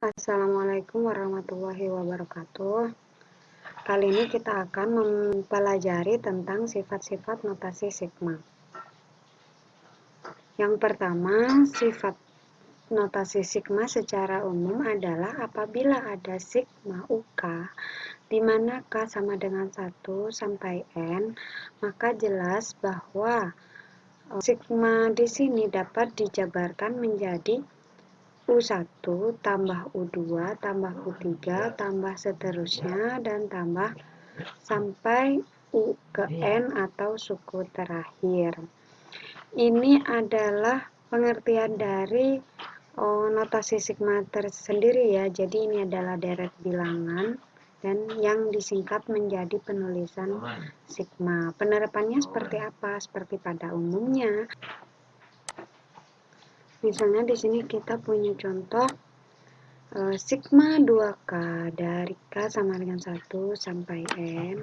Assalamualaikum warahmatullahi wabarakatuh. Kali ini kita akan mempelajari tentang sifat-sifat notasi sigma. Yang pertama, sifat notasi sigma secara umum adalah apabila ada sigma UK, di mana K sama dengan 1 sampai N, maka jelas bahwa sigma di sini dapat dijabarkan menjadi U1 tambah U2 tambah U3 tambah seterusnya dan tambah sampai U ke N atau suku terakhir. Ini adalah pengertian dari notasi sigma tersendiri ya. Jadi ini adalah deret bilangan dan yang disingkat menjadi penulisan sigma. Penerapannya seperti apa? Seperti pada umumnya. Misalnya di sini kita punya contoh sigma 2K dari K sama dengan 1 sampai N.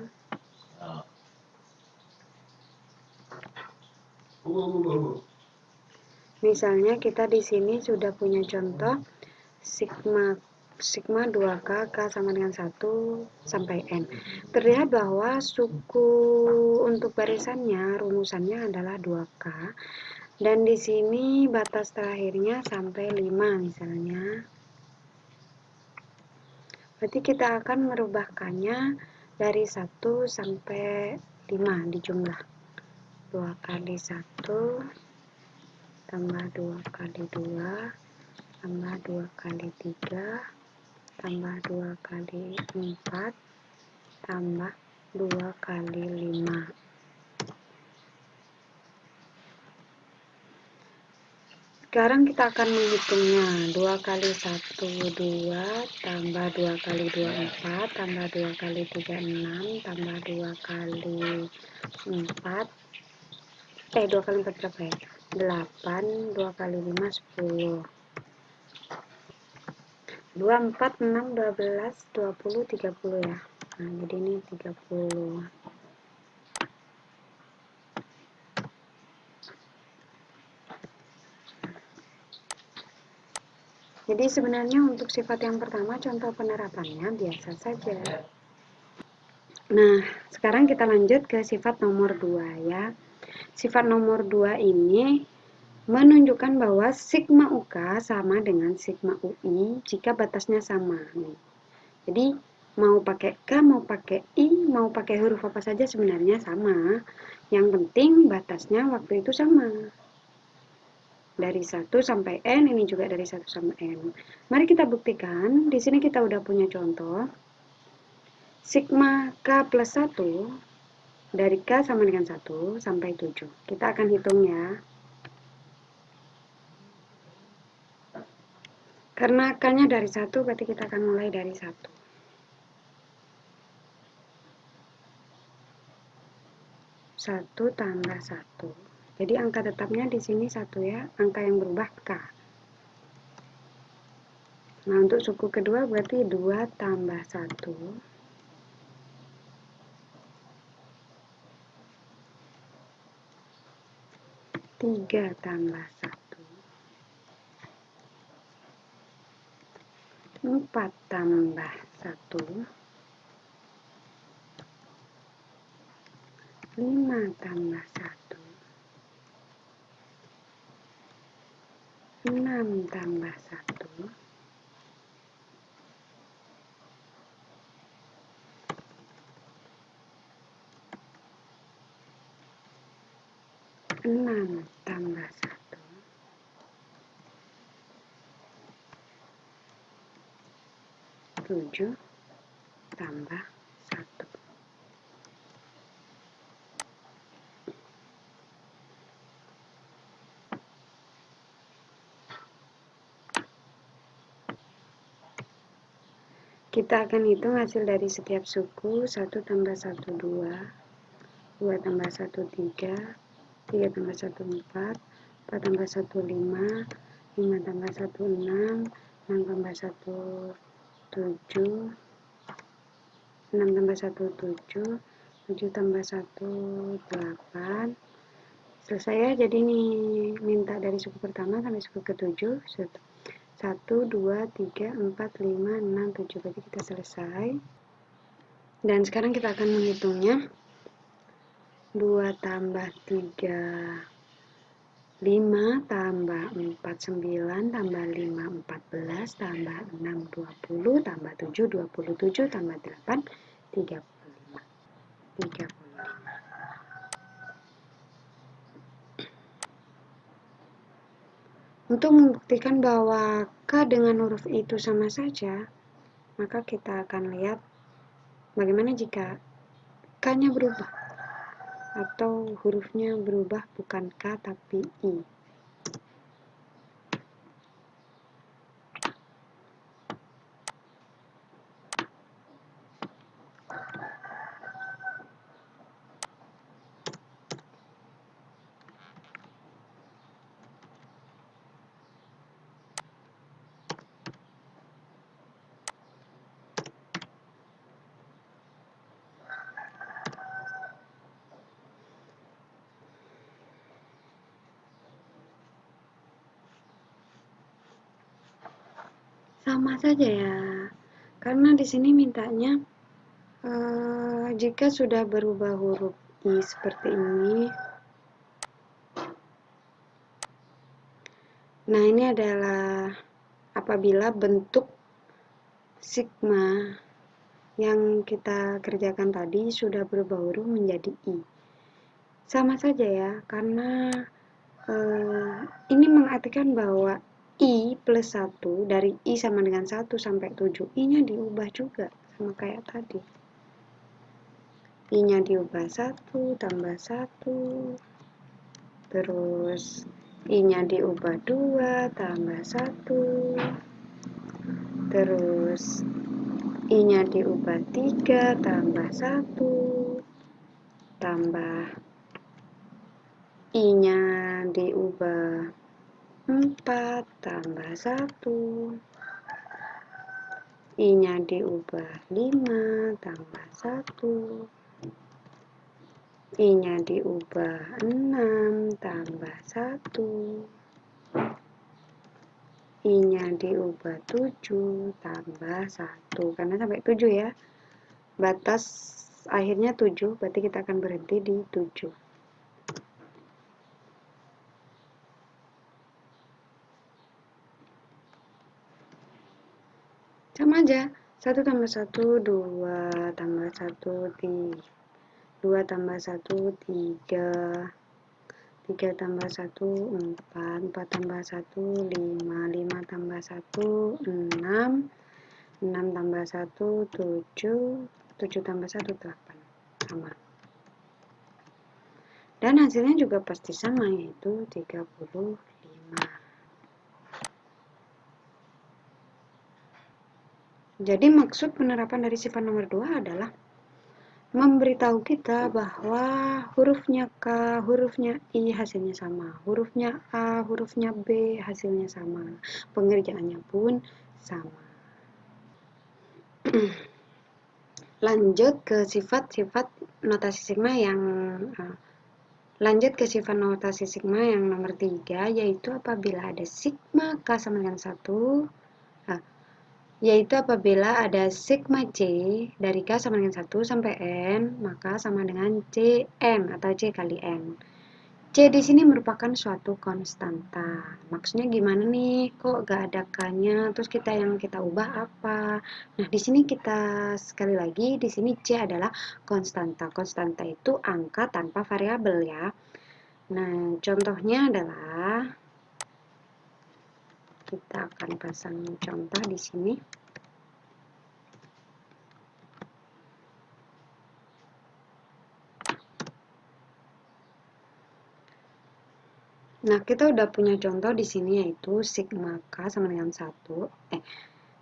Misalnya kita di sini sudah punya contoh sigma 2K, K sama dengan 1 sampai N. Terlihat bahwa suku untuk barisannya, rumusannya adalah 2K. Dan di sini batas terakhirnya sampai 5 misalnya. Berarti kita akan merubahkannya dari 1 sampai 5 di jumlah. 2 kali 1 tambah 2 kali 2 tambah 2 kali 3 tambah 2 kali 4 tambah 2 kali 5. Sekarang kita akan menghitungnya. 2 kali 1 2 tambah 2 kali 2 4 tambah 2 kali 3 6 tambah 2 kali 4 2 kali 4 berapa ya? 8 2 kali 5 10 2 4 6 12 20 30 ya. Nah, jadi ini 30. Jadi sebenarnya untuk sifat yang pertama contoh penerapannya biasa saja. Nah, sekarang kita lanjut ke sifat nomor 2 ya. Sifat nomor 2 ini menunjukkan bahwa sigma UK sama dengan sigma UI jika batasnya sama. Jadi mau pakai K, mau pakai I, mau pakai huruf apa saja sebenarnya sama. Yang penting batasnya waktu itu sama. Dari 1 sampai N, ini juga dari 1 sampai N. Mari kita buktikan. Di sini kita udah punya contoh. Sigma K plus 1 dari K sama dengan 1 sampai 7. Kita akan hitung ya. Karena K-nya dari 1, berarti kita akan mulai dari 1. 1 tambah 1. Jadi angka tetapnya di sini 1 ya, angka yang berubah K. Nah, untuk suku kedua berarti 2 tambah 1. 3 tambah 1. 4 tambah 1. 5 tambah 1. 6 tambah 1. 6 tambah 1. 7 tambah 1. Kita akan hitung hasil dari setiap suku. 1 tambah 1 2, 2 tambah 1 3, 3 tambah 1 4, 4 tambah 1 5, 5 tambah 1 6, 6 tambah 1 7, 6 tambah 1 7, 7 tambah 1 8, Selesai ya, jadi ini minta dari suku pertama sampai suku ke-7. 1, 2, 3, 4, 5, 6, 7. Berarti kita selesai. Dan sekarang kita akan menghitungnya. 2 tambah 3, 5 tambah 4, 9 tambah 5, 14 tambah 6, 20 tambah 7, 27 tambah 8, 35. 35. Untuk membuktikan bahwa K dengan huruf itu sama saja, maka kita akan lihat bagaimana jika K-nya berubah atau hurufnya berubah, bukan K tapi I. Sama saja ya, karena di sini mintanya jika sudah berubah huruf I seperti ini. Nah, ini adalah apabila bentuk sigma yang kita kerjakan tadi sudah berubah huruf menjadi I. Sama saja ya, karena ini mengartikan bahwa I plus 1, dari I sama dengan 1 sampai 7, I-nya diubah juga, sama kayak tadi. I-nya diubah 1, tambah 1, terus I-nya diubah 2, tambah 1, terus I-nya diubah 3, tambah 1, tambah I-nya diubah 4, tambah 1, I-nya diubah 5, tambah 1, I-nya diubah 6, tambah 1, I-nya diubah 7, tambah 1. Karena sampai 7 ya. Batas akhirnya 7, berarti kita akan berhenti di 7. Sama aja, 1 tambah 1, 2, tambah 1, 3, 2 tambah 1, 3, 3 tambah 1, 4, 4 tambah 1, 5, 5 tambah 1, 6, 6 tambah 1, 7, 7 tambah 1, 8. Sama. Dan hasilnya juga pasti sama, yaitu 35. Jadi maksud penerapan dari sifat nomor 2 adalah memberitahu kita bahwa hurufnya K, hurufnya I hasilnya sama, hurufnya A, hurufnya B hasilnya sama, pengerjaannya pun sama. Lanjut ke sifat-sifat notasi sigma yang nomor 3, yaitu apabila ada sigma K sama dengan 1, yaitu apabila ada sigma C dari K sama dengan 1 sampai N, maka sama dengan Cn atau C kali N. C di sini merupakan suatu konstanta. Maksudnya gimana nih? Kok gak ada K-nya? Terus yang kita ubah apa? Nah, di sini kita sekali lagi, di sini C adalah konstanta. Konstanta itu angka tanpa variabel ya. Nah, contohnya adalah kita akan pasang contoh di sini. Nah, kita udah punya contoh di sini, yaitu sigma K sama dengan 1,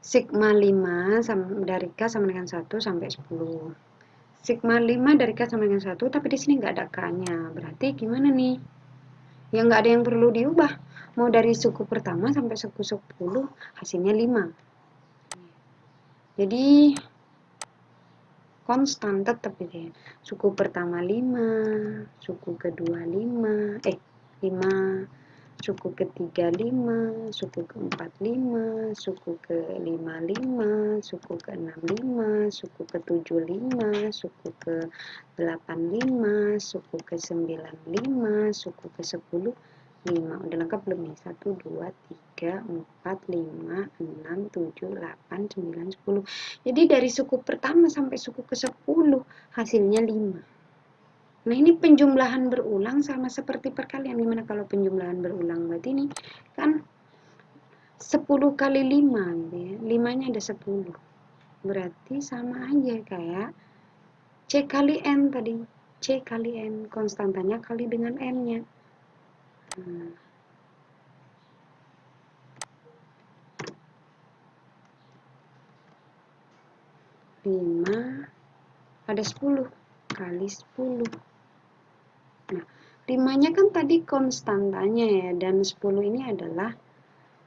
sigma 5 dari K sama dengan 1 sampai 10. Sigma 5 dari K sama dengan 1, tapi di sini nggak ada K-nya. Berarti gimana nih? Ya nggak ada yang perlu diubah. Mau dari suku pertama sampai suku 10, hasilnya 5. Jadi konstan tetap gitu ya. Suku pertama 5, suku kedua 5, 5, suku ketiga 5, suku keempat 5, suku kelima 5, suku keenam 5, suku ketujuh 5, suku ke-8 5, suku ke-9 5, suku ke-10 5. Udah lengkap belum nih? 1, 2, 3, 4, 5, 6, 7, 8, 9, 10. Jadi dari suku pertama sampai suku ke-10 hasilnya 5. Nah, ini penjumlahan berulang sama seperti perkalian. Gimana kalau penjumlahan berulang? Berarti ini kan 10 kali 5 gitu ya. 5-nya ada 10. Berarti sama aja kayak C kali N tadi. C kali N, konstantanya kali dengan N-nya. 5 ada 10 kali 10. Nah, 5-nya kan tadi konstantanya ya, dan 10 ini adalah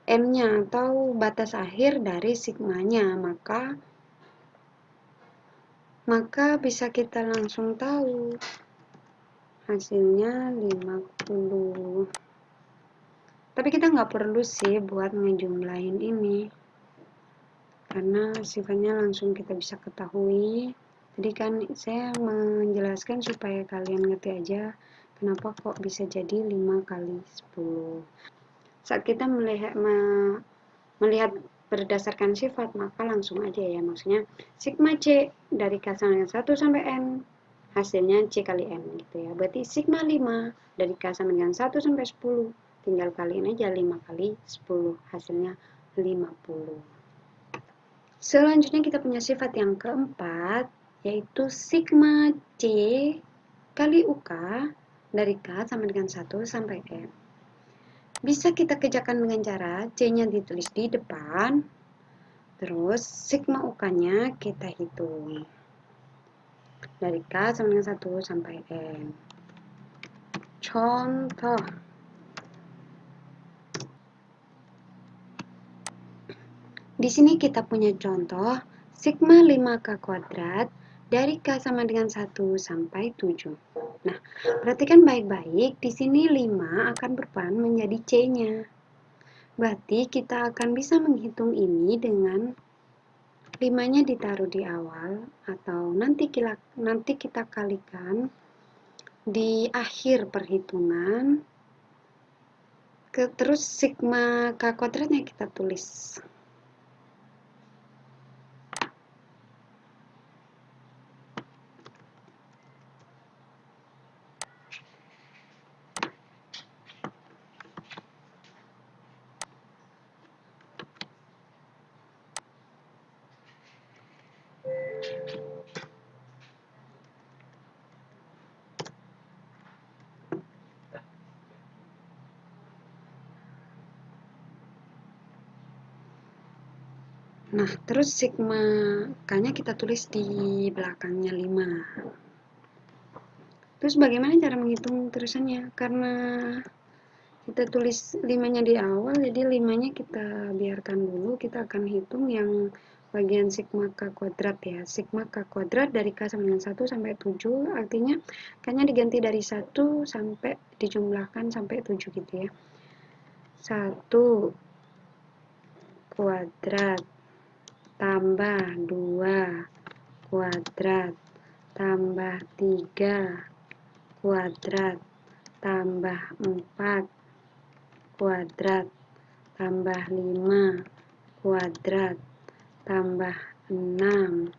N-nya atau batas akhir dari sigmanya. Maka bisa kita langsung tahu hasilnya 50. Tapi kita nggak perlu sih buat ngejumlahin ini, karena sifatnya langsung kita bisa ketahui. Jadi kan saya menjelaskan supaya kalian ngerti aja kenapa kok bisa jadi 5 kali 10. Saat kita melihat berdasarkan sifat, maka langsung aja ya, maksudnya sigma C dari K sama dengan 1 sampai N hasilnya C kali N gitu ya. Berarti sigma 5 dari K sama dengan 1 sampai 10 tinggal kaliin aja 5 kali 10 hasilnya 50. Selanjutnya kita punya sifat yang keempat, yaitu sigma C kali UK dari K sama dengan 1 sampai N. Bisa kita kerjakan dengan cara C-nya ditulis di depan, terus sigma UK-nya kita hitung. Dari K sama dengan 1 sampai N. Contoh. Di sini kita punya contoh sigma 5K kuadrat dari K sama dengan 1 sampai 7. Nah, perhatikan baik-baik, di sini 5 akan berperan menjadi C-nya. Berarti kita akan bisa menghitung ini dengan 5-nya ditaruh di awal, atau nanti kita kalikan di akhir perhitungan, terus sigma K kuadratnya kita tulis. Nah, terus sigma K-nya kita tulis di belakangnya 5. Terus bagaimana cara menghitung terusannya? Karena kita tulis 5-nya di awal, jadi 5-nya kita biarkan dulu. Kita akan hitung yang bagian sigma K kuadrat ya. Sigma K kuadrat dari K sama dengan 1 sampai 7, artinya K-nya diganti dari 1 sampai dijumlahkan sampai 7 gitu ya. 1 kuadrat tambah 2 kuadrat tambah 3 kuadrat tambah 4 kuadrat tambah 5 kuadrat tambah 6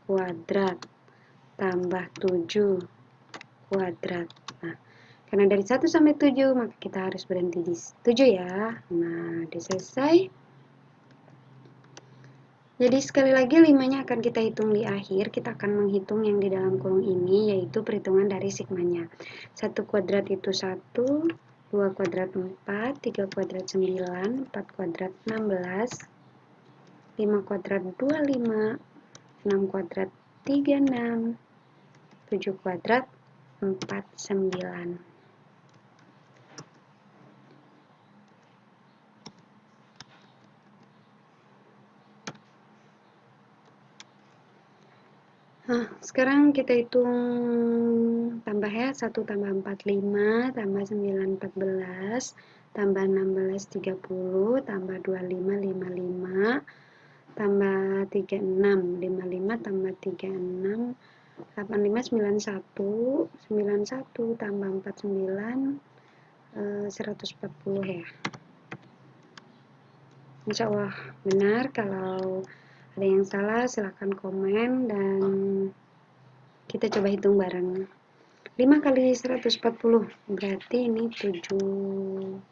kuadrat tambah 7 kuadrat. Nah, karena dari 1 sampai 7 maka kita harus berhenti di 7 ya. Nah, udah selesai. Jadi sekali lagi 5-nya akan kita hitung di akhir. Kita akan menghitung yang di dalam kurung ini, yaitu perhitungan dari sigmanya. 1 kuadrat itu 1, 2 kuadrat 4, 3 kuadrat 9, 4 kuadrat 16, 5 kuadrat 25, 6 kuadrat 36, 7 kuadrat 49. Nah, sekarang kita hitung tambah ya. 1 tambah 4, 5, tambah 9, 14, tambah 16, 30, tambah 25, 55, tambah 36, 55, tambah 36, 85, 91, 91, tambah 49, 140 ya. Insya Allah benar. Kalau ada yang salah silahkan komen dan kita coba hitung bareng. 5 kali 140 berarti ini 700.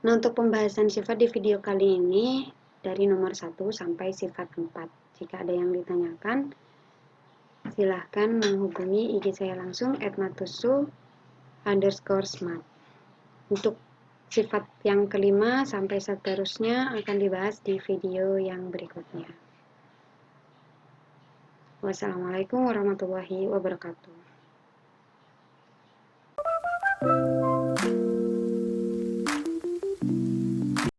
Nah, untuk pembahasan sifat di video kali ini dari nomor 1 sampai sifat 4. Jika ada yang ditanyakan, silahkan menghubungi IG saya langsung @matusu_smart. Untuk sifat yang kelima sampai seterusnya akan dibahas di video yang berikutnya. Wassalamualaikum warahmatullahi wabarakatuh.